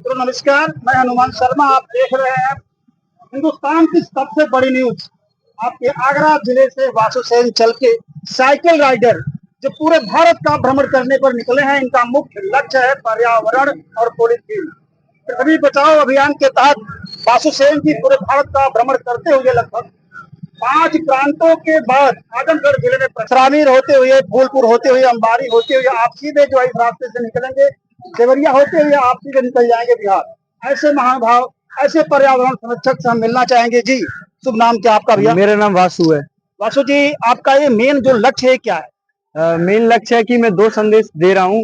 तो नमस्कार, मैं हनुमान शर्मा। आप देख रहे हैं हिंदुस्तान की सबसे बड़ी न्यूज। आपके आगरा जिले से वासु सेन चल के साइकिल राइडर जो पूरे भारत का भ्रमण करने पर निकले हैं। इनका मुख्य लक्ष्य है पर्यावरण और पॉलीथीन। पृथ्वी बचाओ अभियान के तहत वासु सेन जी पूरे भारत का भ्रमण करते हुए लगभग 5 प्रांतों के बाद आजमगढ़ जिले में पथरामीर होते हुए, फूलपुर होते हुए, अंबारी होते हुए आप सीधे जो इस रास्ते से निकलेंगे, देवरिया होते हुए आप सीधे निकल जाएंगे बिहार। ऐसे महानुभाव, ऐसे पर्यावरण संरक्षक से हम मिलना चाहेंगे। जी, शुभ नाम क्या आपका भैया? मेरा नाम वासु है। वासु जी, आपका ये मेन जो लक्ष्य है क्या है? मेन लक्ष्य है कि मैं 2 संदेश दे रहा हूँ।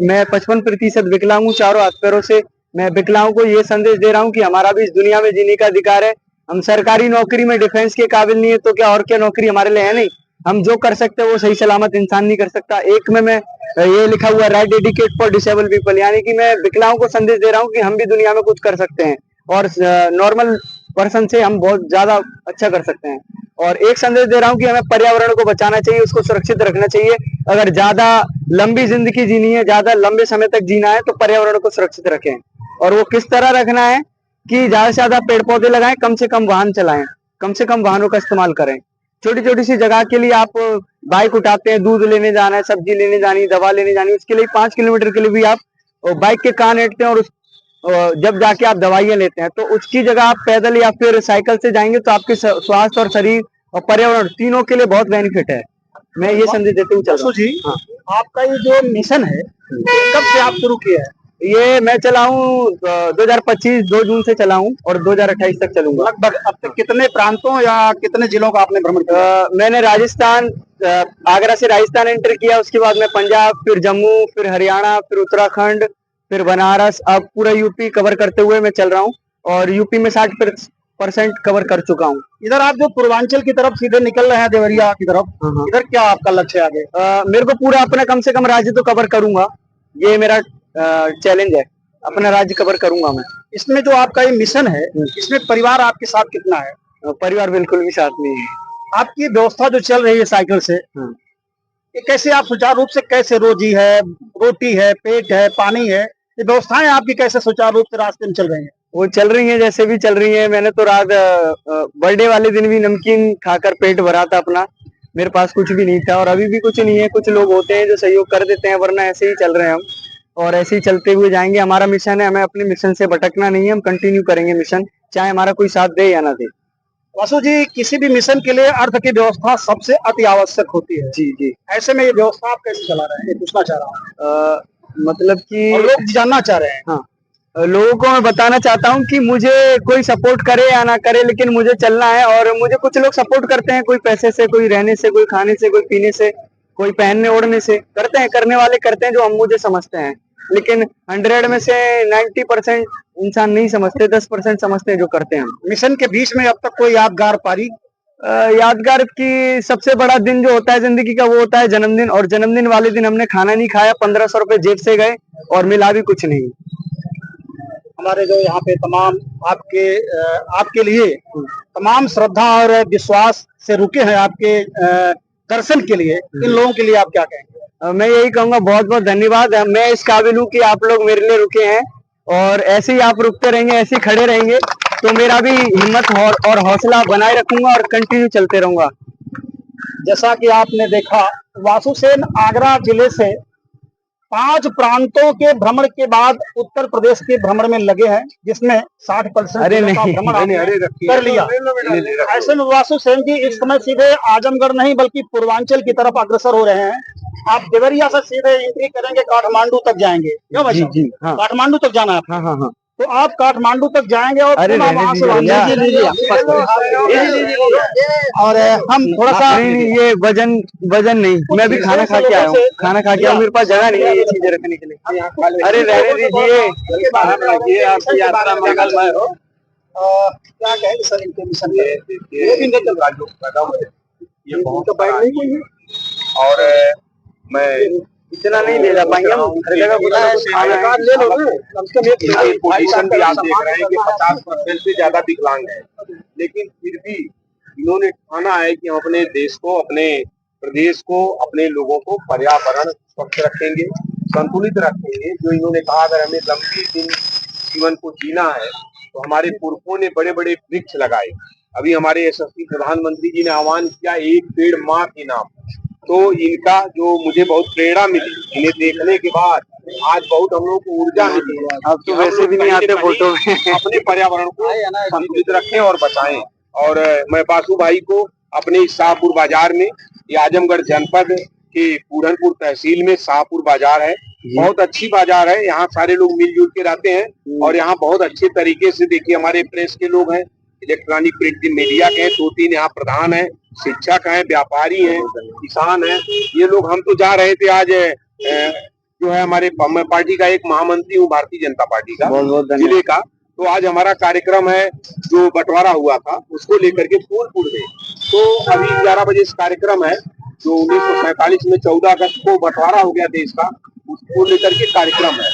मैं 55% विकलांग हूँ, चारों हाथ पैरों से। मैं विकलांगों को ये संदेश दे रहा हूँ कि हमारा भी इस दुनिया में जीने का अधिकार है। हम सरकारी नौकरी में डिफेंस के काबिल नहीं है तो क्या और क्या नौकरी हमारे लिए है नहीं। हम जो कर सकते हैं वो सही सलामत इंसान नहीं कर सकता। एक में मैं ये लिखा हुआ right dedicate for disable people, यानी कि मैं विकलांगों को संदेश दे रहा हूँ कि हम भी दुनिया में कुछ कर सकते हैं और नॉर्मल पर्सन से हम बहुत ज्यादा अच्छा कर सकते हैं। और एक संदेश दे रहा हूँ कि हमें पर्यावरण को बचाना चाहिए, उसको सुरक्षित रखना चाहिए। अगर ज्यादा लंबी जिंदगी जीनी है, ज्यादा लंबे समय तक जीना है, तो पर्यावरण को सुरक्षित रखें। और वो किस तरह रखना है कि ज्यादा से ज्यादा पेड़ पौधे लगाएं, कम से कम वाहन चलाएं, कम से कम वाहनों का इस्तेमाल करें। छोटी छोटी सी जगह के लिए आप बाइक उठाते हैं, दूध लेने जाना है, सब्जी लेने जानी, दवा लेने जानी, उसके लिए 5 किलोमीटर के लिए भी आप बाइक के कान हेंटते हैं और जब जाके आप दवाइयां लेते हैं, तो उसकी जगह आप पैदल या फिर साइकिल से जाएंगे तो आपके स्वास्थ्य और शरीर और पर्यावरण तीनों के लिए बहुत बेनिफिट है। मैं ये संदेश देते हुए चल रहा हूँ। जी, हाँ। आपका ये जो मिशन है, कब से आप शुरू किया है? ये मैं चला हूँ 2025 2 जून से चला हूँ और 2028 तक चलूंगा। लगभग अब तक कितने प्रांतों या कितने जिलों का आपने भ्रमण किया? मैंने राजस्थान, आगरा से राजस्थान एंटर किया, उसके बाद मैं पंजाब, फिर जम्मू, फिर हरियाणा, फिर उत्तराखंड, फिर बनारस, अब पूरा यूपी कवर करते हुए मैं चल रहा हूँ और यूपी में 60% कवर कर चुका हूँ। इधर आप जो पूर्वांचल की तरफ सीधे निकल रहे हैं, देवरिया की तरफ, हाँ। इधर क्या आपका लक्ष्य है आगे? मेरे को पूरा अपना कम से कम राज्य तो कवर करूंगा, ये मेरा चैलेंज है। अपना राज्य कवर करूंगा मैं। इसमें जो आपका ये मिशन है, इसमें परिवार आपके साथ कितना है? परिवार बिल्कुल भी साथ नहीं है। आपकी व्यवस्था जो चल रही है साइकिल से, ये कैसे आप सुचारू रूप से, कैसे रोजी है, रोटी है, पेट है, पानी है, ये व्यवस्थाएं आपकी कैसे सुचारू रूप से रास्ते में चल रही है? वो चल रही है, जैसे भी चल रही है। मैंने तो रात बर्थडे वाले दिन भी नमकीन खाकर पेट भरा था अपना। मेरे पास कुछ भी नहीं था और अभी भी कुछ नहीं है। कुछ लोग होते हैं जो सहयोग कर देते हैं, वरना ऐसे ही चल रहे हैं हम और ऐसे ही चलते हुए जाएंगे। हमारा मिशन है, हमें अपने मिशन से भटकना नहीं है। हम कंटिन्यू करेंगे मिशन, चाहे हमारा कोई साथ दे या ना दे। वासु जी, किसी भी मिशन के लिए अर्थ की व्यवस्था सबसे अति आवश्यक होती है। जी जी। ऐसे में ये व्यवस्था आप कैसे चला रहे हैं, ये पूछना चाह रहा हूँ। मतलब कि और लोग जानना चाह रहे हैं। हाँ, लोगों को मैं बताना चाहता हूँ कि मुझे कोई सपोर्ट करे या ना करे, लेकिन मुझे चलना है। और मुझे कुछ लोग सपोर्ट करते हैं, कोई पैसे से, कोई रहने से, कोई खाने से, कोई पीने से, कोई पहनने ओढ़ने से करते हैं। करने वाले करते हैं जो हम मुझे समझते हैं, लेकिन 100 में से 90% इंसान नहीं समझते, 10% समझते हैं जो करते हैं। मिशन के बीच में अब तक कोई यादगार पारी? यादगार की सबसे बड़ा दिन जो होता है जिंदगी का, वो होता है जन्मदिन। और जन्मदिन वाले दिन हमने खाना नहीं खाया, 1500 रुपए जेब से गए और मिला भी कुछ नहीं। हमारे जो यहाँ पे तमाम आपके लिए तमाम श्रद्धा और विश्वास से रुके हैं आपके दर्शन के लिए, इन लोगों के लिए आप क्या कहेंगे? मैं यही कहूंगा, बहुत बहुत धन्यवाद। मैं इस काबिल हूँ कि आप लोग मेरे लिए रुके हैं और ऐसे ही आप रुकते रहेंगे, ऐसे ही खड़े रहेंगे तो मेरा भी हिम्मत और हौसला बनाए रखूंगा और कंटिन्यू चलते रहूंगा। जैसा कि आपने देखा, वासु सेन आगरा जिले से 5 प्रांतों के भ्रमण के बाद उत्तर प्रदेश के भ्रमण में लगे हैं, जिसमें 60% का भ्रमण आपने कर लिया। ऐसे में वासु सेन जी इस समय सीधे आजमगढ़ नहीं बल्कि पूर्वांचल की तरफ अग्रसर हो रहे हैं। आप देवरिया से सीधे एंट्री करेंगे, काठमांडू तक जाएंगे। क्यों भाई? जी, हाँ। काठमांडू तक जाना है। हाँ। तो आप काठमांडू तक जाएंगे और वहां से और हम थोड़ा सा ये वजन नहीं, मैं भी खाना खा के आया हूँ। खाना खा के आया, मेरे पास जगह नहीं है ये चीजें रखने के लिए। अरे रहने दीजिए, आपकी यात्रा मंगलमय हो। क्या कहेंगे सर इनके मिशन पे? ये भी निकल रहा है, ये बहुत और मैं इतना नहीं ले जा पाएंगे हम। हर जगह ले लो ना, कम से कम एक पोजीशन भी आप देख रहे हैं कि 50% से ज्यादा विकलांग है, लेकिन फिर भी इन्होंने ठाना है कि हम अपने देश को, अपने प्रदेश को, अपने लोगों को पर्यावरण स्वच्छ रखेंगे, संतुलित रखेंगे। जो इन्होंने कहा, अगर हमें लंबी जीवन को जीना है तो हमारे पुरखों ने बड़े बड़े वृक्ष लगाए। अभी हमारे यशस्वी प्रधानमंत्री जी ने आह्वान किया, एक पेड़ माँ के नाम। तो इनका जो मुझे बहुत प्रेरणा मिली, इन्हें देखने के बाद आज बहुत हम लोग को ऊर्जा मिली है। अब तो वैसे भी नहीं आते फोटो में। अपने पर्यावरण को संतुलित रखें और बचाएं। और मैं बासु भाई को अपने शाहपुर बाजार में, ये आजमगढ़ जनपद के पूरनपुर तहसील में शाहपुर बाजार है, बहुत अच्छी बाजार है। यहाँ सारे लोग मिलजुल के रहते हैं और यहाँ बहुत अच्छे तरीके से, देखिए हमारे प्रेस के लोग हैं, इलेक्ट्रॉनिक प्रिंट मीडिया के 2-3 यहाँ प्रधान हैं, शिक्षक हैं, व्यापारी हैं, किसान हैं, ये लोग। हम तो जा रहे थे आज जो है हमारे पार्टी का एक महामंत्री हूँ भारतीय जनता पार्टी का जिले का, तो आज हमारा कार्यक्रम है जो बंटवारा हुआ था उसको लेकर के फूलपुर में। तो अभी 11 बजे इस कार्यक्रम है जो 1947 में 14 अगस्त को बंटवारा हो गया देश का, उसको लेकर के कार्यक्रम है।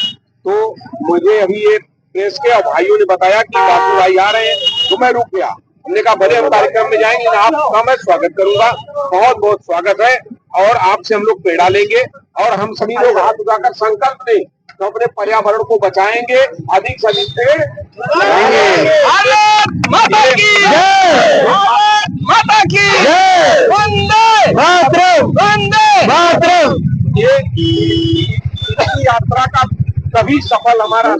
तो मुझे अभी ये प्रेस के और भाइयों ने बताया कि बापू भाई आ रहे हैं, तो मैं रुक गया। हमने कहा भले हम कार्यक्रम में जाएंगे, आपका मैं स्वागत करूंगा, बहुत बहुत स्वागत है। और आपसे हम लोग पेड़ा लेंगे और हम सभी लोग हाथ उठाकर संकल्प लें तो अपने पर्यावरण को बचाएंगे, अधिक से अधिक पेड़ लगाएंगे। भारत माता की जय, भारत माता की जय, वंदे मातरम, वंदे मातरम। ये यात्रा का कभी सफल हमारा